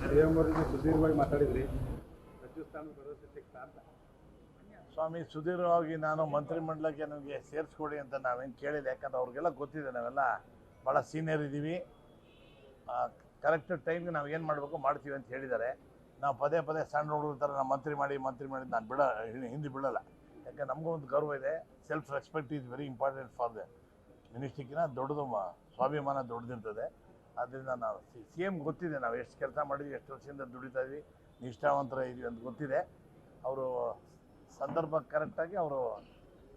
ಸುದೀರ್ಘವಾಗಿ ಮಾತಾಡಿದ್ರಿ ಸಚಿವ ಸ್ಥಾನ ಭರವಸೆ ಸಿಗ್ತಾ ಅಂತ. ಸ್ವಾಮಿ, ಸುದೀರ್ಘವಾಗಿ ನಾನು ಮಂತ್ರಿಮಂಡಲಕ್ಕೆ ನನಗೆ ಸೇರಿಸ್ಕೊಡಿ ಅಂತ ನಾವೇನು ಕೇಳಿಲ್ಲ. ಯಾಕಂದ್ರೆ ಅವ್ರಿಗೆಲ್ಲ ಗೊತ್ತಿದೆ, ನಾವೆಲ್ಲ ಭಾಳ ಸೀನಿಯರ್ ಇದ್ದೀವಿ, ಕರೆಕ್ಟ್ ಟೈಮ್ಗೆ ನಾವು ಏನು ಮಾಡಬೇಕು ಮಾಡ್ತೀವಿ ಅಂತ ಹೇಳಿದ್ದಾರೆ. ನಾವು ಪದೇ ಪದೇ ಸಣ್ಣ ಹುಡುಗರ ಥರ ನಾವು ಮಂತ್ರಿ ಮಾಡಿ ನಾನು ಹಿಂದೆ ಬಿಡಲ್ಲ. ಯಾಕೆ ನಮಗೂ ಒಂದು ಗೌರವ ಇದೆ. Self respect is very important for the ಮಿನಿಸ್ಟ್ರಿಗಿನ ದೊಡ್ಡದು ಸ್ವಾಭಿಮಾನ ದೊಡ್ಡದಿರ್ತದೆ. ಆದ್ದರಿಂದ ನಾವು ಸಿ ಎಮ್ ಗೊತ್ತಿದೆ ನಾವು ಎಷ್ಟು ಕೆಲಸ ಮಾಡಿದ್ವಿ, ಎಷ್ಟು ವರ್ಷದಿಂದ ದುಡಿತಾ ಇದ್ವಿ, ನಿಷ್ಠಾವಂತರ ಇದೀವಿ ಅಂತ ಗೊತ್ತಿದೆ. ಅವರು ಸಂದರ್ಭ ಕರೆಕ್ಟಾಗಿ ಅವರು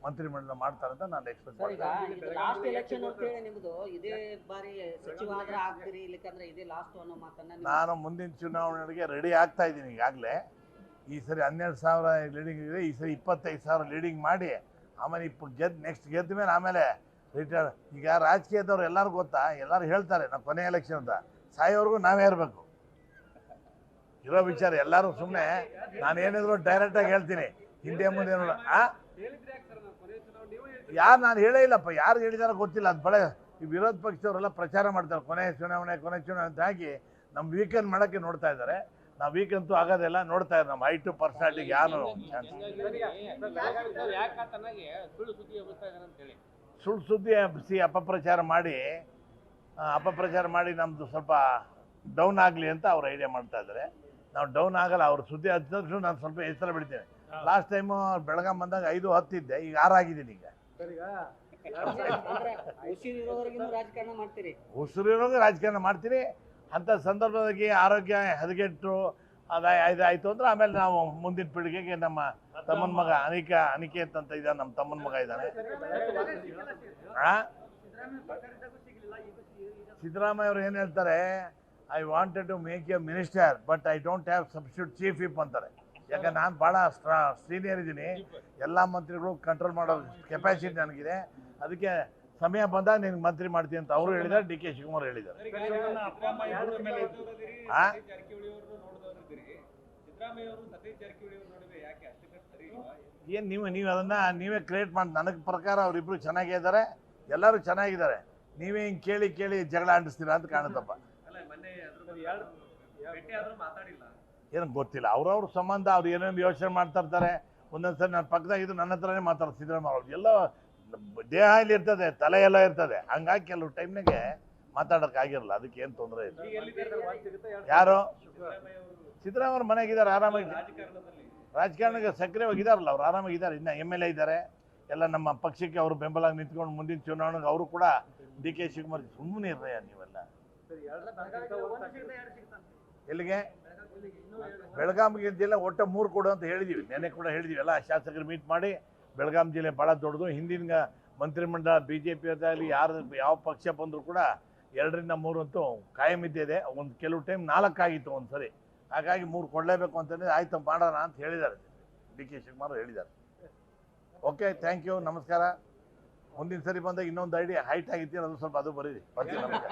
ಮಂತ್ರಿಮಂಡಲ ಮಾಡ್ತಾರೆ ಅಂತ ನಾನು ಎಕ್ಸ್ಪೆಕ್ಟ್ ಮಾಡ್ತೀನಿ. ಲಾಸ್ಟ್ ಎಲೆಕ್ಷನ್ ಅಂತ ಹೇಳಿ ನಿಮ್ದು ಇದೇ ಬಾರಿ ಸಚಿವ ಆದ್ರೆ ಆಗ್ತೀರಿ, ಇಲ್ಲಕಂದ್ರೆ ಇದೇ ಲಾಸ್ಟ್ ಅನ್ನೋ ಮಾತನ್ನ ನಾನು ಮುಂದಿನ ಚುನಾವಣೆಗೆ ರೆಡಿ ಆಗ್ತಾ ಇದ್ದೀನಿ. ಈಗಾಗಲೇ ಈ ಸರಿ 12,000 ಲೀಡಿಂಗ್ ಇದೆ, ಈ ಸರಿ 25,000 ಲೀಡಿಂಗ್ ಮಾಡಿ ಆಮೇಲೆ ನೆಕ್ಸ್ಟ್ ಗೆದ್ದ ಮೇಲೆ ಆಮೇಲೆ ರಿಟೈರ್. ಈಗ ರಾಜಕೀಯದವ್ರು ಎಲ್ಲರೂ ಗೊತ್ತಾ, ಎಲ್ಲರೂ ಹೇಳ್ತಾರೆ ನಾವು ಕೊನೆ ಎಲೆಕ್ಷನ್ ಅಂತ, ಸಾಯೋವರೆಗೂ ನಾವೇ ಇರಬೇಕು ಇರೋ ವಿಚಾರ. ಎಲ್ಲರೂ ಸುಮ್ಮನೆ ನಾನು ಏನಿದ್ರು ಡೈರೆಕ್ಟಾಗಿ ಹೇಳ್ತೀನಿ, ಹಿಂದೆ ಮುಂದೆ ನೋಡ. ಯಾರು ನಾನು ಹೇಳೇ ಇಲ್ಲಪ್ಪ, ಯಾರು ಹೇಳಿದಾರೋ ಗೊತ್ತಿಲ್ಲ. ಅದು ಬಳೆ ಈ ವಿರೋಧ ಪಕ್ಷದವರೆಲ್ಲ ಪ್ರಚಾರ ಮಾಡ್ತಾರೆ, ಕೊನೆ ಚುನಾವಣೆ ಅಂತ ಹಾಕಿ ನಮ್ಮ ವೀಕೆಂಡ್ ಮಾಡೋಕ್ಕೆ ನೋಡ್ತಾ ಇದ್ದಾರೆ. ನಾವು ವೀಕೆಂತೂ ಆಗೋದೆಲ್ಲ ನೋಡ್ತಾ ಇದ್ದಾರೆ. ನಮ್ಮ ಹೈಟು ಪರ್ಸನಾಲಿಟಿಗೆ ಯಾರು ಸುಳ್ಳು ಸುದ್ದಿ ಹಬ್ಬಿಸಿ ಅಪಪ್ರಚಾರ ಮಾಡಿ ನಮ್ಮದು ಸ್ವಲ್ಪ ಡೌನ್ ಆಗಲಿ ಅಂತ ಅವ್ರು ಐಡಿಯಾ ಮಾಡ್ತಾ ಇದ್ದಾರೆ. ನಾವು ಡೌನ್ ಆಗಲ್ಲ. ಅವ್ರ ಸುದ್ದಿ ಹಚ್ಚಿದ್ರು ನಾನು ಸ್ವಲ್ಪ ಎಚ್ಚರ ಬಿಡ್ತೇನೆ. ಲಾಸ್ಟ್ ಟೈಮು ಬೆಳಗಾಂ ಬಂದಾಗ 5-10 ಇದ್ದೆ, ಈಗ 6 ಆಗಿದ್ದೀನಿ. ಈಗ ಉಸಿರಿರೋವಾಗ ರಾಜಕಾರಣ ಮಾಡ್ತೀರಿ. ಅಂಥ ಸಂದರ್ಭದಲ್ಲಿ ಆರೋಗ್ಯ ಹದಗೆಟ್ಟು ಇದಾಯಿತು ಅಂದ್ರೆ ಆಮೇಲೆ ನಾವು ಮುಂದಿನ ಪೀಳಿಗೆಗೆ ನಮ್ಮ ತಮ್ಮನ ಮಗ ಅನಿಕೇತ್ ಅಂತ ಇದ್ದಾನೆ, ನಮ್ಮ ತಮ್ಮನ ಮಗ ಇದ್ದಾನೆ. ಸಿದ್ದರಾಮಯ್ಯ ಅವರು ಏನು ಹೇಳ್ತಾರೆ, I wanted to make a minister but I don't have substitute chief whip ಅಂತಾರೆ. ಯಾಕಂದ್ರೆ ನಾನು ಭಾಳ ಸೀನಿಯರ್ ಇದ್ದೀನಿ, ಎಲ್ಲ ಮಂತ್ರಿಗಳು ಕಂಟ್ರೋಲ್ ಮಾಡೋ ಕೆಪಾಸಿಟಿ ನನಗಿದೆ. ಅದಕ್ಕೆ ಸಮಯ ಬಂದಾಗ ನಿನ್ಗೆ ಮಂತ್ರಿ ಮಾಡ್ತೀನಿ ಅಂತ ಅವರು ಹೇಳಿದ್ದಾರೆ, ಡಿ ಕೆ ಶಿವಕುಮಾರ್ ಹೇಳಿದ್ದಾರೆ. ಏನು ನೀವು ಅದನ್ನು ನೀವೇ ಕ್ರಿಯೇಟ್ ಮಾಡಿ. ನನಗೆ ಪ್ರಕಾರ ಅವರಿಬ್ಬರು ಚೆನ್ನಾಗೇ ಇದ್ದಾರೆ, ಎಲ್ಲರೂ ಚೆನ್ನಾಗಿದ್ದಾರೆ. ನೀವೇ ಹಿಂಗೆ ಕೇಳಿ ಜಗಳ ಅಂಟಿಸ್ತೀರಾ ಅಂತ ಕಾಣುತ್ತಪ್ಪ. ಏನು ಗೊತ್ತಿಲ್ಲ, ಅವ್ರವ್ರ ಸಂಬಂಧ ಅವ್ರು ಏನೇನು ಯೋಚನೆ ಮಾಡ್ತಾ ಇರ್ತಾರೆ. ಒಂದೊಂದ್ಸರಿ ನನ್ನ ಪಕ್ಕದಾಗಿದ್ದು ನನ್ನ ಹತ್ರನೇ ಮಾತಾಡ್ತಾರೆ ಸಿದ್ದರಾಮಯ್ಯ ಅವ್ರು. ಎಲ್ಲ ದೇಹ ಇಲ್ಲಿ ಇರ್ತದೆ, ತಲೆ ಎಲ್ಲ ಇರ್ತದೆ, ಹಂಗಾಗಿ ಕೆಲವು ಟೈಮ್ನಾಗೆ ಮಾತಾಡೋಕ್ಕಾಗಿರಲ್ಲ. ಅದಕ್ಕೆ ಏನು ತೊಂದರೆ ಇಲ್ಲ. ಯಾರು ಸಿದ್ದರಾಮಯ್ಯ ಅವ್ರ ಮನೆಗಿದ್ದಾರೆ, ಆರಾಮಾಗಿ ರಾಜಕಾರಣಕ್ಕೆ ಸಕ್ರಿಯವಾಗಿದ್ದಾರಲ್ಲ, ಅವ್ರು ಆರಾಮಾಗಿದ್ದಾರೆ. ಇನ್ನು MLA ಇದ್ದಾರೆ, ಎಲ್ಲ ನಮ್ಮ ಪಕ್ಷಕ್ಕೆ ಅವರು ಬೆಂಬಲ ನಿಂತ್ಕೊಂಡು ಮುಂದಿನ ಚುನಾವಣೆಗೆ ಅವರು ಕೂಡ ಡಿ ಕೆ ಶಿವಕುಮಾರ್ ಸುಮ್ಮನೆ ಇರ್ರಯ್ಯ ನೀವೆಲ್ಲ. ಎಲ್ಲಿಗೆ? ಬೆಳಗಾಂ ಜಿಲ್ಲೆ ಒಟ್ಟು 3 ಕೊಡು ಅಂತ ಹೇಳಿದ್ದೀವಿ, ನೆನ್ನೆ ಕೂಡ ಹೇಳಿದ್ದೀವಿ. ಎಲ್ಲ ಶಾಸಕರು ಮೀಟ್ ಮಾಡಿ ಬೆಳಗಾಂ ಜಿಲ್ಲೆ ಭಾಳ ದೊಡ್ಡದು. ಹಿಂದಿನ ಮಂತ್ರಿಮಂಡಲ BJP ಆಗಲಿ ಯಾವ ಪಕ್ಷ ಬಂದರೂ ಕೂಡ 2-3 ಅಂತೂ ಕಾಯಂ ಇದ್ದಿದೆ. ಒಂದು ಕೆಲವು ಟೈಮ್ 4 ಆಗಿತ್ತು ಒಂದು ಸರಿ. ಹಾಗಾಗಿ 3 ಕೊಡಲೇಬೇಕು ಅಂತಂದರೆ ಆಯ್ತು ಮಾಡೋಣ ಅಂತ ಹೇಳಿದ್ದಾರೆ, ಡಿ ಕೆ ಶಿವಕುಮಾರ್ ಹೇಳಿದ್ದಾರೆ. ಓಕೆ, ಥ್ಯಾಂಕ್ ಯು, ನಮಸ್ಕಾರ. ಮುಂದಿನ ಸರಿ ಬಂದಾಗ ಇನ್ನೊಂದು ಐಡಿಯಾ ಹೈಟ್ ಆಗಿತ್ತು, ಅದು ಸ್ವಲ್ಪ ಅದು ಬರೀರಿ ಬರ್ತೀನಿ. ನಮಸ್ಕಾರ.